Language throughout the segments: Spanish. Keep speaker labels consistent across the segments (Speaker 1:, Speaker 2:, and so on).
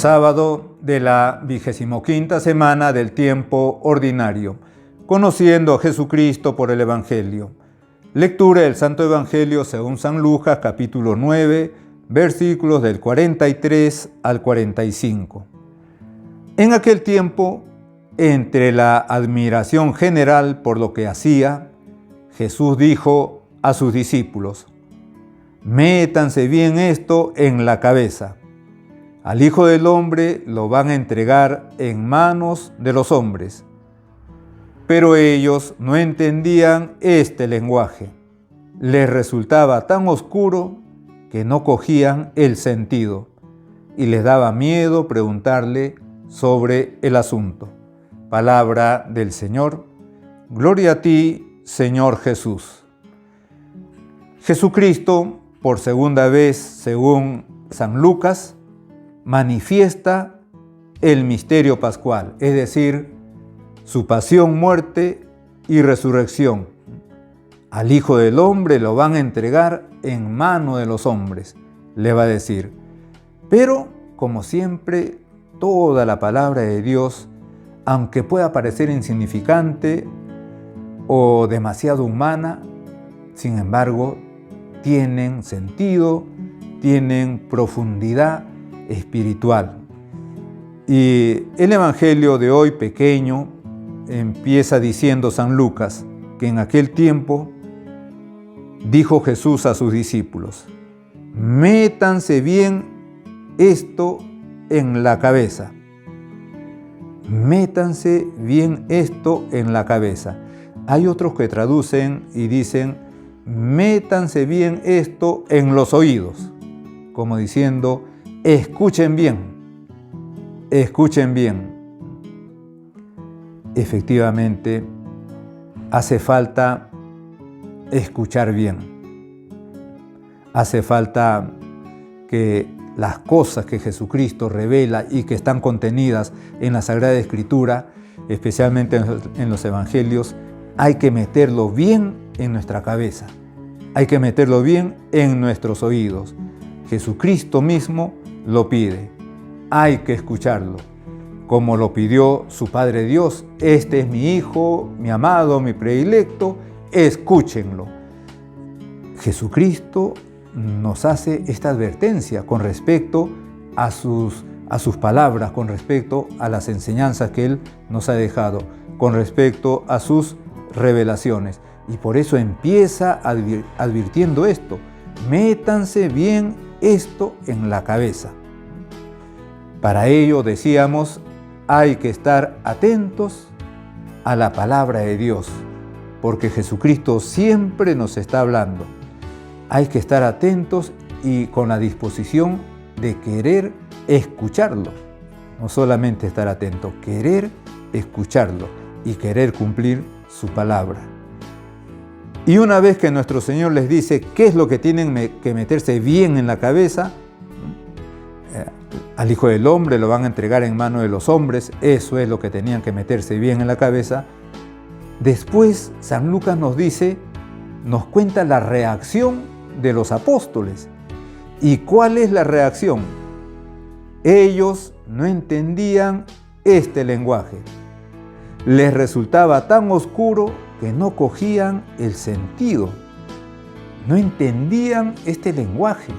Speaker 1: sábado de la 25ª semana del tiempo ordinario, conociendo a Jesucristo por el Evangelio. Lectura del Santo Evangelio según San Lucas, capítulo 9, versículos del 43 al 45. En aquel tiempo, entre la admiración general por lo que hacía, Jesús dijo a sus discípulos: «Métanse bien esto en la cabeza. Al Hijo del Hombre lo van a entregar en manos de los hombres». Pero ellos no entendían este lenguaje. Les resultaba tan oscuro que no cogían el sentido y les daba miedo preguntarle sobre el asunto. Palabra del Señor. Gloria a ti, Señor Jesús. Jesucristo, por segunda vez, según San Lucas, manifiesta el misterio pascual, es decir, su pasión, muerte y resurrección. Al Hijo del Hombre lo van a entregar en mano de los hombres, le va a decir. Pero, como siempre, toda la palabra de Dios, aunque pueda parecer insignificante o demasiado humana, sin embargo, tienen sentido, tienen profundidad espiritual. Y el Evangelio de hoy, pequeño, empieza diciendo San Lucas que en aquel tiempo dijo Jesús a sus discípulos: «Métanse bien esto en la cabeza». Métanse bien esto en la cabeza. Hay otros que traducen y dicen: métanse bien esto en los oídos, como diciendo: escuchen bien, escuchen bien. Efectivamente, hace falta escuchar bien. Hace falta que las cosas que Jesucristo revela y que están contenidas en la Sagrada Escritura, especialmente en los Evangelios, hay que meterlo bien en nuestra cabeza. Hay que meterlo bien en nuestros oídos. Jesucristo mismo lo pide. Hay que escucharlo, como lo pidió su Padre Dios. Este es mi Hijo, mi amado, mi predilecto, escúchenlo. Jesucristo nos hace esta advertencia con respecto a sus palabras, con respecto a las enseñanzas que Él nos ha dejado, con respecto a sus revelaciones. Y por eso empieza advirtiendo esto: métanse bien esto en la cabeza. Para ello, decíamos, hay que estar atentos a la palabra de Dios, porque Jesucristo siempre nos está hablando. Hay que estar atentos y con la disposición de querer escucharlo. No solamente estar atento, querer escucharlo y querer cumplir su palabra. Y una vez que nuestro Señor les dice qué es lo que tienen que meterse bien en la cabeza, al Hijo del Hombre lo van a entregar en manos de los hombres, eso es lo que tenían que meterse bien en la cabeza. Después San Lucas nos cuenta la reacción de los apóstoles. ¿Y cuál es la reacción? Ellos no entendían este lenguaje. Les resultaba tan oscuro que no cogían el sentido. No entendían este lenguaje.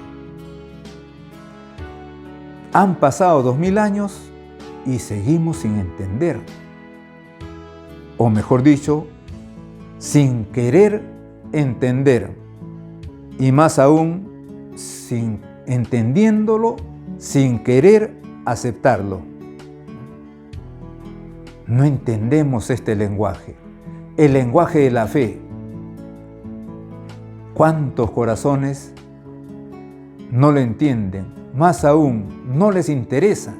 Speaker 1: Han pasado 2000 años y seguimos sin entender. O mejor dicho, sin querer entender. Y más aún, entendiéndolo, sin querer aceptarlo. No entendemos este lenguaje, el lenguaje de la fe. ¿Cuántos corazones no lo entienden? Más aún, no les interesa,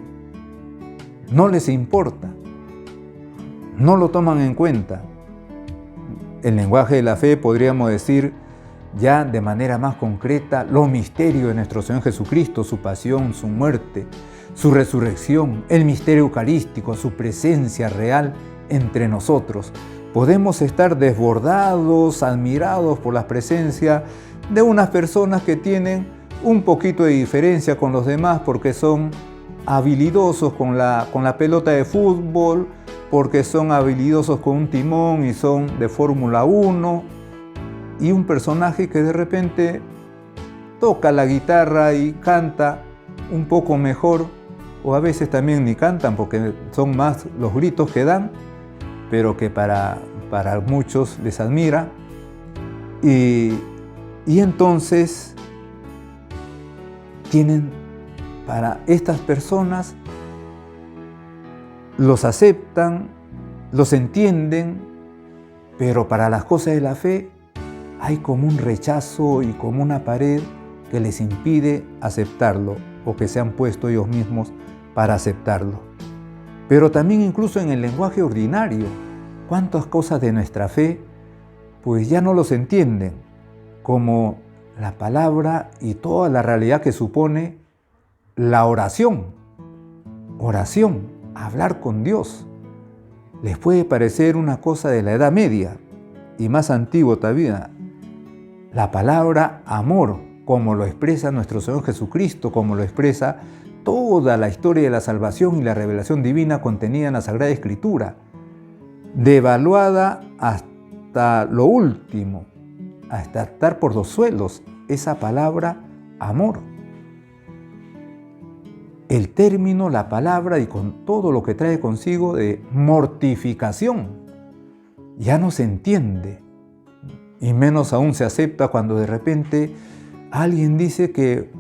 Speaker 1: no les importa, no lo toman en cuenta. El lenguaje de la fe, podríamos decir ya de manera más concreta, los misterios de nuestro Señor Jesucristo, su pasión, su muerte, su resurrección, el misterio eucarístico, su presencia real entre nosotros. Podemos estar desbordados, admirados por la presencia de unas personas que tienen un poquito de diferencia con los demás porque son habilidosos con la pelota de fútbol, porque son habilidosos con un timón y son de Fórmula 1, y un personaje que de repente toca la guitarra y canta un poco mejor, o a veces también ni cantan porque son más los gritos que dan, pero que para muchos les admira. Y entonces tienen, para estas personas, los aceptan, los entienden, pero para las cosas de la fe hay como un rechazo y como una pared que les impide aceptarlo, o que se han puesto ellos mismos para aceptarlo. Pero también incluso en el lenguaje ordinario, cuántas cosas de nuestra fe pues ya no los entienden, como la palabra y toda la realidad que supone la oración. Oración, hablar con Dios. Les puede parecer una cosa de la Edad Media y más antiguo todavía. La palabra amor, como lo expresa nuestro Señor Jesucristo, como lo expresa toda la historia de la salvación y la revelación divina contenida en la Sagrada Escritura, devaluada hasta lo último, hasta estar por los suelos, esa palabra amor. El término, la palabra y con todo lo que trae consigo de mortificación, ya no se entiende, y menos aún se acepta cuando de repente alguien dice que,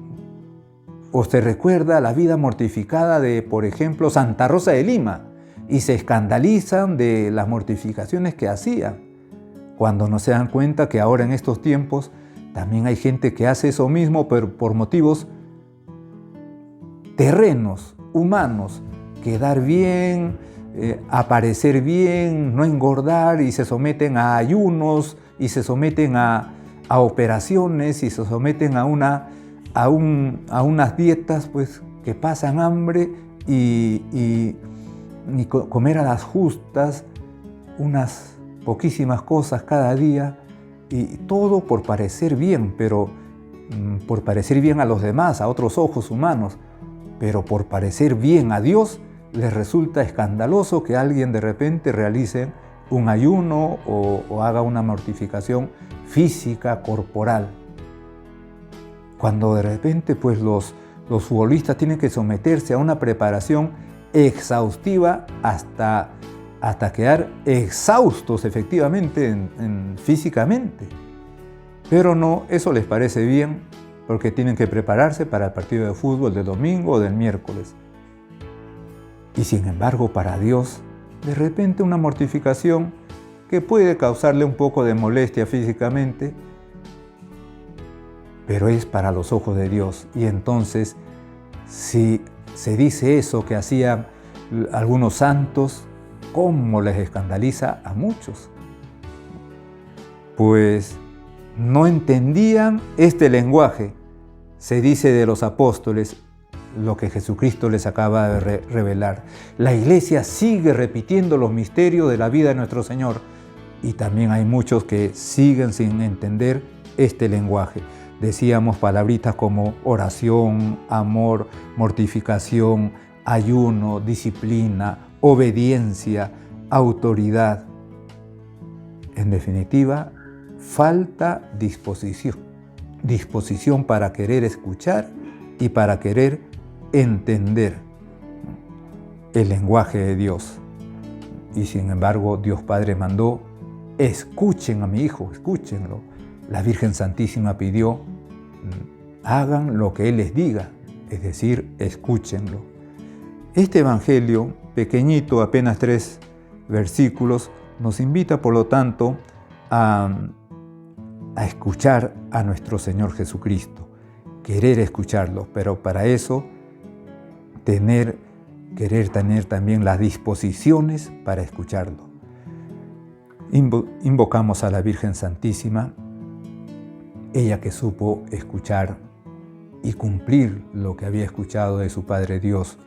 Speaker 1: o se recuerda la vida mortificada de, por ejemplo, Santa Rosa de Lima, y se escandalizan de las mortificaciones que hacía, cuando no se dan cuenta que ahora en estos tiempos también hay gente que hace eso mismo, pero por motivos terrenos, humanos, quedar bien, aparecer bien, no engordar, y se someten a ayunos, y se someten a operaciones, y se someten a unas dietas pues, que pasan hambre y comer a las justas, unas poquísimas cosas cada día, y todo por parecer bien, pero por parecer bien a los demás, a otros ojos humanos, pero por parecer bien a Dios les resulta escandaloso que alguien de repente realice un ayuno o haga una mortificación física, corporal. Cuando de repente pues los futbolistas tienen que someterse a una preparación exhaustiva hasta quedar exhaustos efectivamente físicamente. Pero no, eso les parece bien porque tienen que prepararse para el partido de fútbol del domingo o del miércoles. Y sin embargo, para Dios, de repente una mortificación que puede causarle un poco de molestia físicamente, pero es para los ojos de Dios. Y entonces, si se dice eso que hacían algunos santos, ¿cómo les escandaliza a muchos? Pues no entendían este lenguaje, se dice de los apóstoles, lo que Jesucristo les acaba de revelar. La Iglesia sigue repitiendo los misterios de la vida de nuestro Señor, y también hay muchos que siguen sin entender este lenguaje. Decíamos palabritas como oración, amor, mortificación, ayuno, disciplina, obediencia, autoridad. En definitiva, falta disposición para querer escuchar y para querer entender el lenguaje de Dios. Y sin embargo, Dios Padre mandó: escuchen a mi Hijo, escúchenlo. La Virgen Santísima pidió: hagan lo que Él les diga, es decir, escúchenlo. Este Evangelio, pequeñito, apenas 3 versículos, nos invita, por lo tanto, a escuchar a nuestro Señor Jesucristo, querer escucharlo, pero para eso querer tener también las disposiciones para escucharlo. Invocamos a la Virgen Santísima, ella que supo escuchar y cumplir lo que había escuchado de su Padre Dios,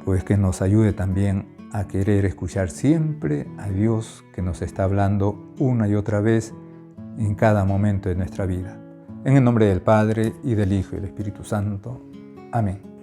Speaker 1: pues que nos ayude también a querer escuchar siempre a Dios que nos está hablando una y otra vez en cada momento de nuestra vida. En el nombre del Padre, y del Hijo, y del Espíritu Santo. Amén.